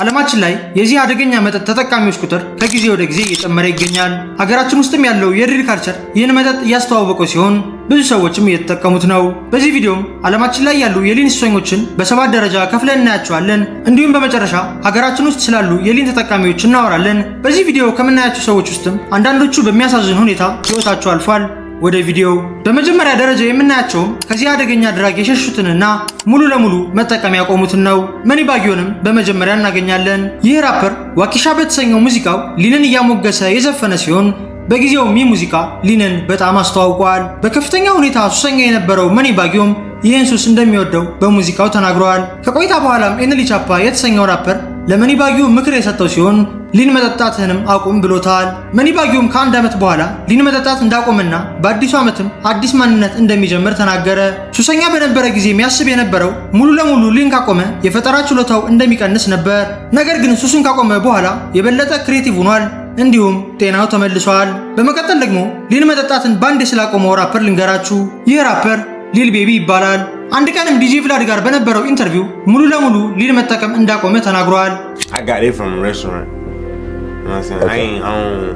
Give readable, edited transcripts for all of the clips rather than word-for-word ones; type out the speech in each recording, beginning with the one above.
ዓለማችን ላይ የዚህ አደገኛ መጠጥ ተጠቃሚዎች ቁጥር ከጊዜ ወደ ጊዜ እየጨመረ ይገኛል። ሀገራችን ውስጥም ያለው የድሪል ካልቸር ይህን መጠጥ እያስተዋወቀው ሲሆን ብዙ ሰዎችም እየተጠቀሙት ነው። በዚህ ቪዲዮም ዓለማችን ላይ ያሉ የሊን ሱሰኞችን በሰባት ደረጃ ከፍለን እናያቸዋለን። እንዲሁም በመጨረሻ ሀገራችን ውስጥ ስላሉ የሊን ተጠቃሚዎች እናወራለን። በዚህ ቪዲዮ ከምናያቸው ሰዎች ውስጥም አንዳንዶቹ በሚያሳዝን ሁኔታ ሕይወታቸው አልፏል። ወደ ቪዲዮ በመጀመሪያ ደረጃ የምናያቸው ከዚህ አደገኛ ድራግ የሸሹትንና ሙሉ ለሙሉ መጠቀም ያቆሙትን ነው። መኒባጊዮንም በመጀመሪያ እናገኛለን። ይህ ራፐር ዋኪሻ በተሰኘው ሙዚቃው ሊንን እያሞገሰ የዘፈነ ሲሆን በጊዜውም ይህ ሙዚቃ ሊንን በጣም አስተዋውቋል። በከፍተኛ ሁኔታ ሱሰኛ የነበረው መኒባጊዮም ይህን ሱስ እንደሚወደው በሙዚቃው ተናግሯል። ከቆይታ በኋላም ኤንሊ ቻፓ የተሰኘው ራፐር ለመኒባጊዮ ምክር የሰጠው ሲሆን ሊን መጠጣትህንም አቁም ብሎታል። መኒባጊዮም ከአንድ ዓመት በኋላ ሊን መጠጣት እንዳቆመና በአዲሱ ዓመትም አዲስ ማንነት እንደሚጀምር ተናገረ። ሱሰኛ በነበረ ጊዜ የሚያስብ የነበረው ሙሉ ለሙሉ ሊን ካቆመ የፈጠራ ችሎታው እንደሚቀንስ ነበር። ነገር ግን ሱሱን ካቆመ በኋላ የበለጠ ክሬቲቭ ሆኗል፣ እንዲሁም ጤናው ተመልሷል። በመቀጠል ደግሞ ሊን መጠጣትን ባንዴ ስላቆመው ራፐር ልንገራችሁ። ይህ ራፐር ሊል ቤቢ ይባላል። አንድ ቀንም ዲጄ ቭላድ ጋር በነበረው ኢንተርቪው ሙሉ ለሙሉ ሊን መጠቀም እንዳቆመ ተናግሯል። I got it from a restaurant. You know what I'm saying? Okay.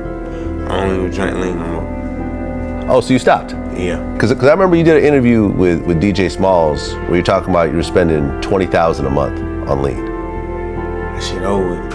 I don't even drink lean no more. Oh, so you stopped? Yeah. Because I remember you did an interview with DJ Smalls where you're talking about you were spending $20,000 a month on lean. That shit over with.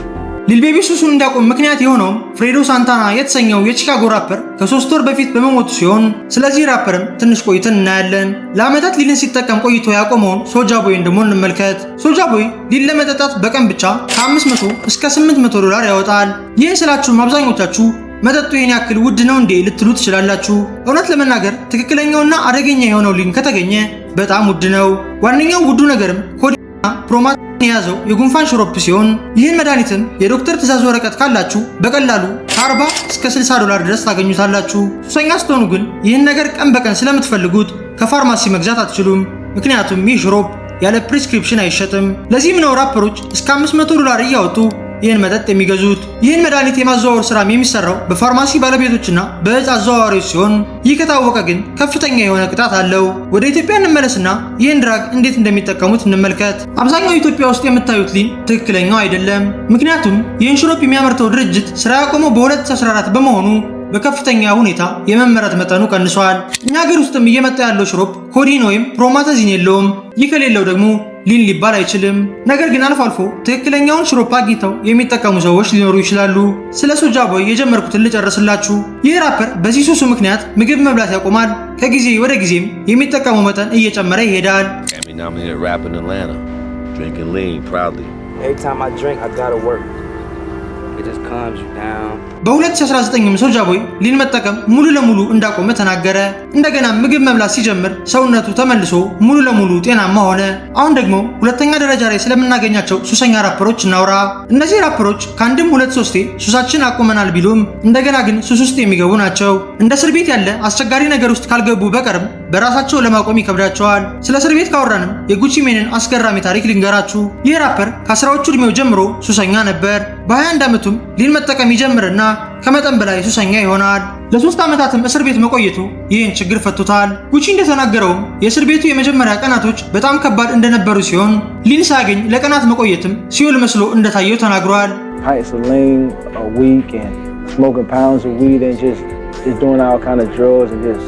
ሊል ቤቢ ሱሱን እንዳቆም ምክንያት የሆነውም ፍሬዶ ሳንታና የተሰኘው የቺካጎ ራፐር ከ3 ወር በፊት በመሞቱ ሲሆን ስለዚህ ራፐርም ትንሽ ቆይተን እናያለን። ለዓመታት ሊልን ሲጠቀም ቆይቶ ያቆመውን ሶልጃ ቦይን ደግሞ እንመልከት። ሶልጃ ቦይ ሊን ለመጠጣት በቀን ብቻ ከ500 እስከ $800 ያወጣል። ይህን ስላችሁም አብዛኞቻችሁ መጠጡ ይህን ያክል ውድ ነው እንዴ ልትሉ ትችላላችሁ። እውነት ለመናገር ትክክለኛውና አደገኛ የሆነው ሊን ከተገኘ በጣም ውድ ነው። ዋነኛው ውዱ ነገርም ኮዲና ፕሮማት የያዘው የጉንፋን ሽሮፕ ሲሆን ይህን መድኃኒትም የዶክተር ትዕዛዝ ወረቀት ካላችሁ በቀላሉ ከ40 እስከ $60 ድረስ ታገኙታላችሁ። ሱሰኛ ስትሆኑ ግን ይህን ነገር ቀን በቀን ስለምትፈልጉት ከፋርማሲ መግዛት አትችሉም። ምክንያቱም ይህ ሽሮፕ ያለ ፕሪስክሪፕሽን አይሸጥም። ለዚህም ነው ራፐሮች እስከ $500 እያወጡ ይህን መጠጥ የሚገዙት። ይህን መድኃኒት የማዘዋወር ስራም የሚሰራው በፋርማሲ ባለቤቶችና በእጽ አዘዋዋሪዎች ሲሆን ይህ ከታወቀ ግን ከፍተኛ የሆነ ቅጣት አለው። ወደ ኢትዮጵያ እንመለስና ይህን ድራግ እንዴት እንደሚጠቀሙት እንመልከት። አብዛኛው ኢትዮጵያ ውስጥ የምታዩት ሊን ትክክለኛው አይደለም። ምክንያቱም ይህን ሽሮፕ የሚያመርተው ድርጅት ስራ ያቆመው በ2014 በመሆኑ በከፍተኛ ሁኔታ የመመረት መጠኑ ቀንሷል። እኛ ሀገር ውስጥም እየመጣ ያለው ሽሮፕ ኮዲን ወይም ፕሮማተዚን የለውም። ይህ ከሌለው ደግሞ ሊን ሊባል አይችልም። ነገር ግን አልፎ አልፎ ትክክለኛውን ሽሮፕ አግኝተው የሚጠቀሙ ሰዎች ሊኖሩ ይችላሉ። ስለ ሶልጃ ቦይ የጀመርኩትን ልጨርስላችሁ። ይህ ራፐር በዚህ ሱሱ ምክንያት ምግብ መብላት ያቆማል። ከጊዜ ወደ ጊዜም የሚጠቀመው መጠን እየጨመረ ይሄዳል። Grammy-nominated rapper in Atlanta, drinking lean proudly. Every time I drink, I gotta work. It just calms you down. በ2019ም ሶልጃ ቦይ ሊን መጠቀም ሙሉ ለሙሉ እንዳቆመ ተናገረ። እንደገና ምግብ መብላት ሲጀምር ሰውነቱ ተመልሶ ሙሉ ለሙሉ ጤናማ ሆነ። አሁን ደግሞ ሁለተኛ ደረጃ ላይ ስለምናገኛቸው ሱሰኛ ራፐሮች እናውራ። እነዚህ ራፐሮች ከአንድም 2-3 ሱሳችን አቁመናል ቢሉም እንደገና ግን ሱስ ውስጥ የሚገቡ ናቸው። እንደ እስር ቤት ያለ አስቸጋሪ ነገር ውስጥ ካልገቡ በቀርም በራሳቸው ለማቆም ይከብዳቸዋል። ስለ እስር ቤት ካወራንም የጉቺ ሜንን አስገራሚ ታሪክ ልንገራችሁ። ይህ ራፐር ከ10ዎቹ ዕድሜው ጀምሮ ሱሰኛ ነበር። በ21 ዓመቱም ሊን መጠቀም ይጀምርና ከመጠን በላይ ሱሰኛ ይሆናል። ለ3 ዓመታትም እስር ቤት መቆየቱ ይህን ችግር ፈቶታል። ጉቺ እንደተናገረውም የእስር ቤቱ የመጀመሪያ ቀናቶች በጣም ከባድ እንደነበሩ ሲሆን ሊን ሳያገኝ ለቀናት መቆየትም ሲኦል መስሎ እንደታየው ተናግሯል። Pints of lean a week and smoking pounds of weed and just doing all kind of drugs and just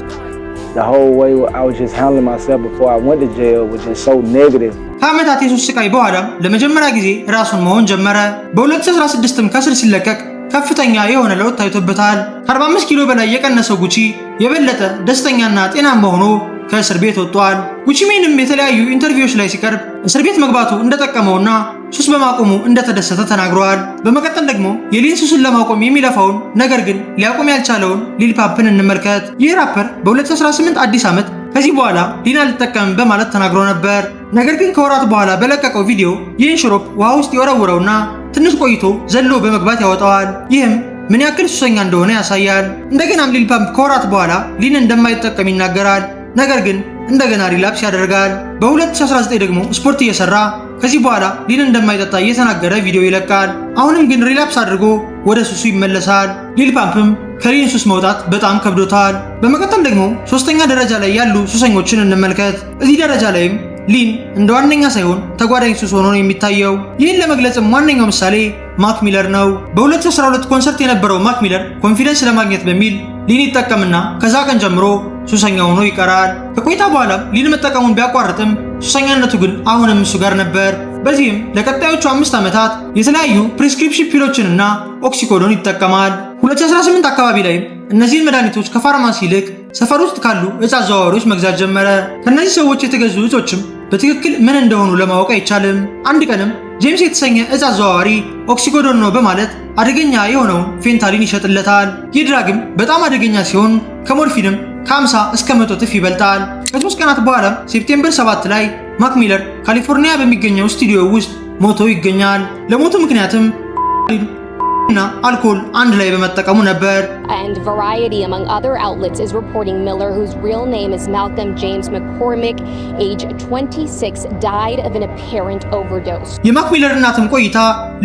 the whole way I was just handling myself before I went to jail was just so negative. ከዓመታት የሱስ ስቃይ በኋላም ለመጀመሪያ ጊዜ ራሱን መሆን ጀመረ። በ2016ም ከስር ሲለቀቅ ከፍተኛ የሆነ ለውጥ ታይቶበታል። ከ45 ኪሎ በላይ የቀነሰው ጉቺ የበለጠ ደስተኛና ጤናማ ሆኖ ከእስር ቤት ወጥቷል። ጉቺ ሜንም የተለያዩ ኢንተርቪዎች ላይ ሲቀርብ እስር ቤት መግባቱ እንደጠቀመውና ሱስ በማቆሙ እንደተደሰተ ተናግሯል። በመቀጠል ደግሞ የሊን ሱስን ለማቆም የሚለፋውን ነገር ግን ሊያቆም ያልቻለውን ሊል ፓፕን እንመልከት። ይህ ራፐር በ2018 አዲስ ዓመት ከዚህ በኋላ ሊን አልጠቀምም በማለት ተናግሮ ነበር። ነገር ግን ከወራት በኋላ በለቀቀው ቪዲዮ ይህን ሽሮፕ ውሃ ውስጥ ይወረውረውና ትንሽ ቆይቶ ዘሎ በመግባት ያወጣዋል። ይህም ምን ያክል ሱሰኛ እንደሆነ ያሳያል። እንደገናም ሊል ፓምፕ ከወራት በኋላ ሊን እንደማይጠቀም ይናገራል። ነገር ግን እንደገና ሪላፕስ ያደርጋል። በ2019 ደግሞ ስፖርት እየሰራ ከዚህ በኋላ ሊን እንደማይጠጣ እየተናገረ ቪዲዮ ይለቃል። አሁንም ግን ሪላፕስ አድርጎ ወደ ሱሱ ይመለሳል። ሊል ፓምፕም ከሊን ሱስ መውጣት በጣም ከብዶታል። በመቀጠል ደግሞ ሶስተኛ ደረጃ ላይ ያሉ ሱሰኞችን እንመልከት። እዚህ ደረጃ ላይም ሊን እንደ ዋነኛ ሳይሆን ተጓዳኝ ሱስ ሆኖ ነው የሚታየው። ይህን ለመግለጽም ዋነኛው ምሳሌ ማክ ሚለር ነው። በ2012 ኮንሰርት የነበረው ማክ ሚለር ኮንፊደንስ ለማግኘት በሚል ሊን ይጠቀምና ከዛ ቀን ጀምሮ ሱሰኛ ሆኖ ይቀራል። ከቆይታ በኋላም ሊን መጠቀሙን ቢያቋርጥም ሱሰኛነቱ ግን አሁንም እሱ ጋር ነበር። በዚህም ለቀጣዮቹ 5 ዓመታት የተለያዩ ፕሪስክሪፕሽን ፒሎችንና ኦክሲኮዶን ይጠቀማል። 2018 አካባቢ ላይም እነዚህን መድኃኒቶች ከፋርማሲ ይልቅ ሰፈር ውስጥ ካሉ እጽ አዘዋዋሪዎች መግዛት ጀመረ። ከነዚህ ሰዎች የተገዙ እጾችም በትክክል ምን እንደሆኑ ለማወቅ አይቻልም። አንድ ቀንም ጄምስ የተሰኘ እጽ አዘዋዋሪ ኦክሲኮዶን ነው በማለት አደገኛ የሆነውን ፌንታሊን ይሸጥለታል። ይህ ድራግም በጣም አደገኛ ሲሆን ከሞርፊንም ከ50 እስከ 100 እጥፍ ይበልጣል። ከ3 ቀናት በኋላም ሴፕቴምበር 7 ላይ ማክ ሚለር ካሊፎርኒያ በሚገኘው ስቱዲዮ ውስጥ ሞቶ ይገኛል። ለሞቱ ምክንያትም እና አልኮል አንድ ላይ በመጠቀሙ ነበር። And Variety, among other outlets, is reporting Miller, whose real name is Malcolm James McCormick, age 26, died of an apparent overdose. የማክ ሚለር እናትም ቆይታ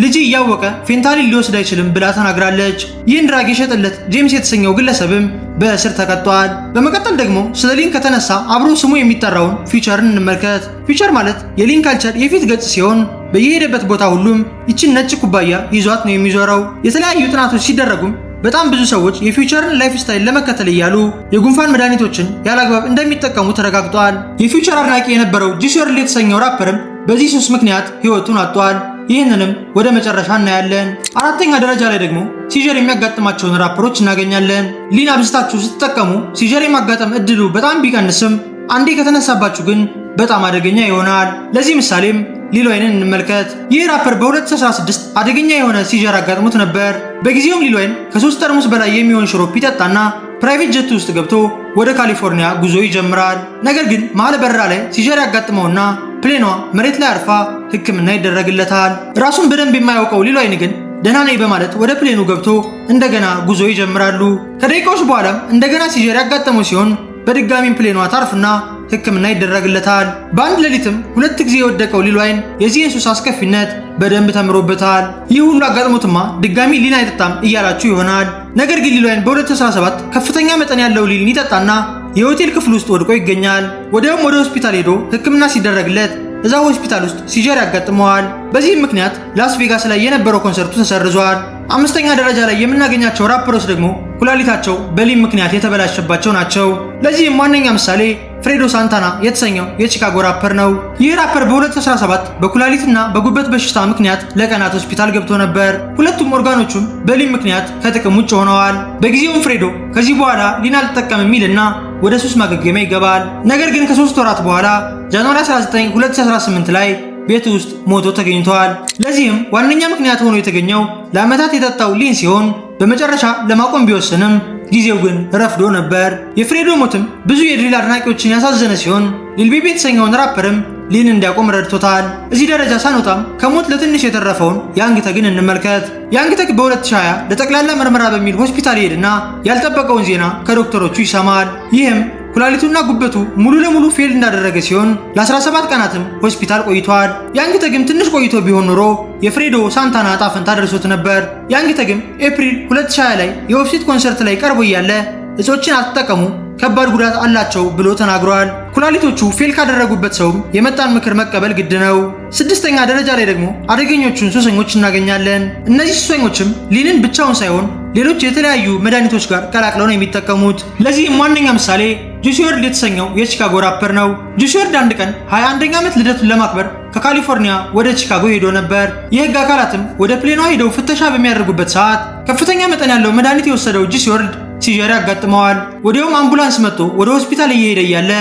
ልጅ እያወቀ ፌንታሊን ሊወስድ አይችልም ብላ ተናግራለች። ይህን ድራግ የሸጠለት ጄምስ የተሰኘው ግለሰብም በእስር ተቀጥቷል። በመቀጠል ደግሞ ስለ ሊን ከተነሳ አብሮ ስሙ የሚጠራውን ፊውቸርን እንመልከት። ፊውቸር ማለት የሊን ካልቸር የፊት ገጽ ሲሆን በየሄደበት ቦታ ሁሉም ይችን ነጭ ኩባያ ይዟት ነው የሚዞረው። የተለያዩ ጥናቶች ሲደረጉም በጣም ብዙ ሰዎች የፊውቸርን ላይፍ ስታይል ለመከተል እያሉ የጉንፋን መድኃኒቶችን ያላግባብ እንደሚጠቀሙ ተረጋግጧል። የፊውቸር አድናቂ የነበረው ጁስ ወርልድ የተሰኘው ራፐርም በዚህ ሱስ ምክንያት ህይወቱን አጥቷል። ይህንንም ወደ መጨረሻ እናያለን። 4ኛ ደረጃ ላይ ደግሞ ሲጀር የሚያጋጥማቸውን ራፐሮች እናገኛለን። ሊን አብዝታችሁ ስትጠቀሙ ሲጀር የማጋጠም እድሉ በጣም ቢቀንስም አንዴ ከተነሳባችሁ ግን በጣም አደገኛ ይሆናል። ለዚህ ምሳሌም ሊል ዋይንን እንመልከት። ይህ ራፐር በ2016 አደገኛ የሆነ ሲጀር አጋጥሞት ነበር። በጊዜውም ሊል ዋይን ከ3 ጠርሙስ በላይ የሚሆን ሽሮፕ ይጠጣና ፕራይቬት ጀት ውስጥ ገብቶ ወደ ካሊፎርኒያ ጉዞ ይጀምራል። ነገር ግን መሀል በረራ ላይ ሲጀር ያጋጥመውና ፕሌኗ መሬት ላይ አርፋ ሕክምና ይደረግለታል። ራሱን በደንብ የማያውቀው ሊል ዋይን ግን ደህና ነኝ በማለት ወደ ፕሌኑ ገብቶ እንደገና ጉዞ ይጀምራሉ። ከደቂቃዎች በኋላም እንደገና ሲጀር ያጋጠመው ሲሆን በድጋሚም ፕሌኗ ታርፍና ሕክምና ይደረግለታል። በአንድ ሌሊትም 2 ጊዜ የወደቀው ሊል ዋይን የዚህን ሱስ አስከፊነት በደንብ ተምሮበታል። ይህ ሁሉ አጋጥሞትማ ድጋሚ ሊን አይጠጣም እያላችሁ ይሆናል። ነገር ግን ሊል ዋይን በ2017 ከፍተኛ መጠን ያለው ሊን ይጠጣና የሆቴል ክፍል ውስጥ ወድቆ ይገኛል። ወዲያውም ወደ ሆስፒታል ሄዶ ሕክምና ሲደረግለት እዛ ሆስፒታል ውስጥ ሲጀር ያጋጥመዋል። በዚህም ምክንያት ላስ ቬጋስ ላይ የነበረው ኮንሰርቱ ተሰርዟል። 5ኛ ደረጃ ላይ የምናገኛቸው ራፐሮች ደግሞ ኩላሊታቸው በሊን ምክንያት የተበላሸባቸው ናቸው። ለዚህም ዋነኛ ምሳሌ ፍሬዶ ሳንታና የተሰኘው የቺካጎ ራፐር ነው። ይህ ራፐር በ2017 በኩላሊትና በጉበት በሽታ ምክንያት ለቀናት ሆስፒታል ገብቶ ነበር። ሁለቱም ኦርጋኖቹም በሊን ምክንያት ከጥቅም ውጭ ሆነዋል። በጊዜውም ፍሬዶ ከዚህ በኋላ ሊን አልጠቀምም የሚልና ወደ ሱስ ማገገሚያ ይገባል። ነገር ግን ከ3 ወራት በኋላ ጃንዋሪ 19 2018 ላይ ቤት ውስጥ ሞቶ ተገኝቷል። ለዚህም ዋነኛ ምክንያት ሆኖ የተገኘው ለዓመታት የጠጣው ሊን ሲሆን በመጨረሻ ለማቆም ቢወስንም ጊዜው ግን ረፍዶ ነበር። የፍሬዶ ሞትም ብዙ የድሪል አድናቂዎችን ያሳዘነ ሲሆን ሊል ቤቢ የተሰኘውን ራፐርም ሊን እንዲያቆም ረድቶታል። እዚህ ደረጃ ሳንወጣም ከሞት ለትንሽ የተረፈውን ያንግ ተግን እንመልከት። ያንግ ተግ በ2020 ለጠቅላላ ምርመራ በሚል ሆስፒታል ይሄድና ያልጠበቀውን ዜና ከዶክተሮቹ ይሰማል። ይህም ኩላሊቱና ጉበቱ ሙሉ ለሙሉ ፌል እንዳደረገ ሲሆን ለ17 ቀናትም ሆስፒታል ቆይቷል። ያንግ ተግም ትንሽ ቆይቶ ቢሆን ኖሮ የፍሬዶ ሳንታና ዕጣ ፈንታ ደርሶት ነበር። ያንግ ተግም ኤፕሪል 2020 ላይ የኦፍሴት ኮንሰርት ላይ ቀርቦ እያለ እጾችን አትጠቀሙ ከባድ ጉዳት አላቸው ብሎ ተናግሯል። ኩላሊቶቹ ፌል ካደረጉበት ሰውም የመጣን ምክር መቀበል ግድ ነው። 6ኛ ደረጃ ላይ ደግሞ አደገኞቹን ሱሰኞች እናገኛለን። እነዚህ ሱሰኞችም ሊንን ብቻውን ሳይሆን ሌሎች የተለያዩ መድኃኒቶች ጋር ቀላቅለው ነው የሚጠቀሙት። ለዚህም ዋነኛ ምሳሌ ጁስ ወርልድ የተሰኘው የቺካጎ ራፐር ነው። ጁስ ወርልድ አንድ ቀን 21ኛ ዓመት ልደቱን ለማክበር ከካሊፎርኒያ ወደ ቺካጎ ሄዶ ነበር። የህግ አካላትም ወደ ፕሌኗ ሄደው ፍተሻ በሚያደርጉበት ሰዓት ከፍተኛ መጠን ያለው መድኃኒት የወሰደው ጁስ ወርልድ ሲጀር ያጋጥመዋል። ወዲያውም አምቡላንስ መጥቶ ወደ ሆስፒታል እየሄደ እያለ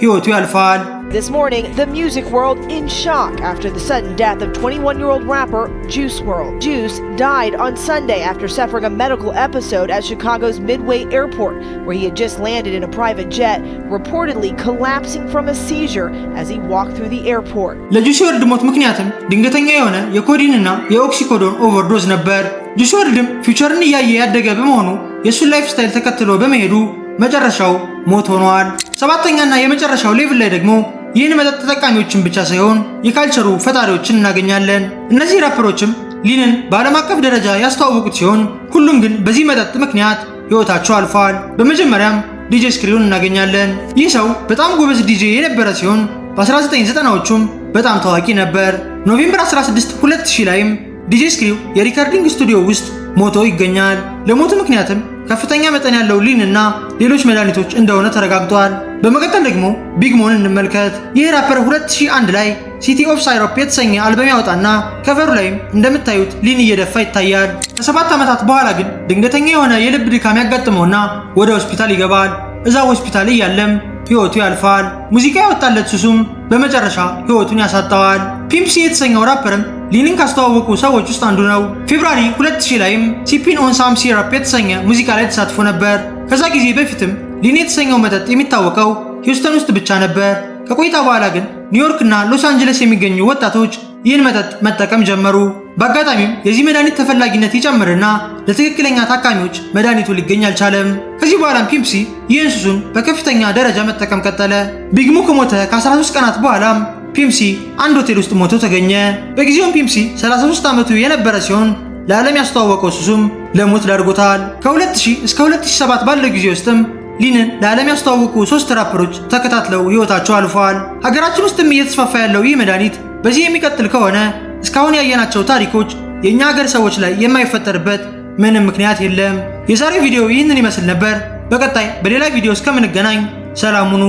ህይወቱ ያልፋል። This morning, the music world in shock after the sudden death of 21-year-old rapper Juice WRLD. Juice died on Sunday after suffering a medical episode at Chicago's Midway Airport, where he had just landed in a private jet, reportedly collapsing from a seizure as he walked through the airport. ለጁስ ወርልድ ሞት ምክንያትም ድንገተኛ የሆነ የኮዲንና የኦክሲኮዶን ኦቨርዶዝ ነበር። ጁስ ወርልድም ፊውቸርን እያየ ያደገ በመሆኑ የእሱን ላይፍ ስታይል ተከትሎ በመሄዱ መጨረሻው ሞት ሆኗል። 7ኛና የመጨረሻው ሌቭል ላይ ደግሞ ይህን መጠጥ ተጠቃሚዎችን ብቻ ሳይሆን የካልቸሩ ፈጣሪዎችን እናገኛለን። እነዚህ ራፐሮችም ሊንን በዓለም አቀፍ ደረጃ ያስተዋወቁት ሲሆን ሁሉም ግን በዚህ መጠጥ ምክንያት ህይወታቸው አልፏል። በመጀመሪያም ዲጄ ስክሪውን እናገኛለን። ይህ ሰው በጣም ጎበዝ ዲጄ የነበረ ሲሆን በ1990ዎቹም በጣም ታዋቂ ነበር። ኖቬምበር 16 2000 ላይም ዲጄ ስክሪው የሪካርዲንግ ስቱዲዮ ውስጥ ሞቶ ይገኛል። ለሞቱ ምክንያትም ከፍተኛ መጠን ያለው ሊን እና ሌሎች መድኃኒቶች እንደሆነ ተረጋግጧል። በመቀጠል ደግሞ ቢግ ሞን እንመልከት። ይህ ራፐር 2001 ላይ ሲቲ ኦፍ ሳይሮፕ የተሰኘ አልበም ያወጣና ከቨሩ ላይም እንደምታዩት ሊን እየደፋ ይታያል። ከ7 ዓመታት በኋላ ግን ድንገተኛ የሆነ የልብ ድካም ያጋጥመውና ወደ ሆስፒታል ይገባል። እዛ ሆስፒታል እያለም ህይወቱ ያልፋል። ሙዚቃ ያወጣለት ሱሱም በመጨረሻ ህይወቱን ያሳጣዋል። ፒምፕ ሲ የተሰኘው ራፐርም ሊንን ካስተዋወቁ ሰዎች ውስጥ አንዱ ነው። ፌብራሪ 2000 ላይም ሲፒን ኦን ሳም ሲራፕ የተሰኘ ሙዚቃ ላይ ተሳትፎ ነበር። ከዛ ጊዜ በፊትም ሊን የተሰኘው መጠጥ የሚታወቀው ሂውስተን ውስጥ ብቻ ነበር። ከቆይታ በኋላ ግን ኒውዮርክ እና ሎስ አንጀለስ የሚገኙ ወጣቶች ይህን መጠጥ መጠቀም ጀመሩ። በአጋጣሚም የዚህ መድኃኒት ተፈላጊነት ይጨምርና ለትክክለኛ ታካሚዎች መድኃኒቱ ሊገኝ አልቻለም። ከዚህ በኋላም ፒምፕ ሲ ይህን ሱሱን በከፍተኛ ደረጃ መጠቀም ቀጠለ። ቢግ ሞ ከሞተ ከ13 ቀናት በኋላም ፒምፕ ሲ አንድ ሆቴል ውስጥ ሞቶ ተገኘ። በጊዜውም ፒምፕ ሲ 33 ዓመቱ የነበረ ሲሆን ለዓለም ያስተዋወቀው ሱሱም ለሞት ዳርጎታል። ከ2000 እስከ 2007 ባለው ጊዜ ውስጥም ሊንን ለዓለም ያስተዋወቁ 3 ራፐሮች ተከታትለው ህይወታቸው አልፈዋል። ሀገራችን ውስጥም እየተስፋፋ ያለው ይህ መድኃኒት በዚህ የሚቀጥል ከሆነ እስካሁን ያየናቸው ታሪኮች የእኛ ሀገር ሰዎች ላይ የማይፈጠርበት ምንም ምክንያት የለም። የዛሬው ቪዲዮ ይህንን ይመስል ነበር። በቀጣይ በሌላ ቪዲዮ እስከምንገናኝ ሰላም ሁኑ።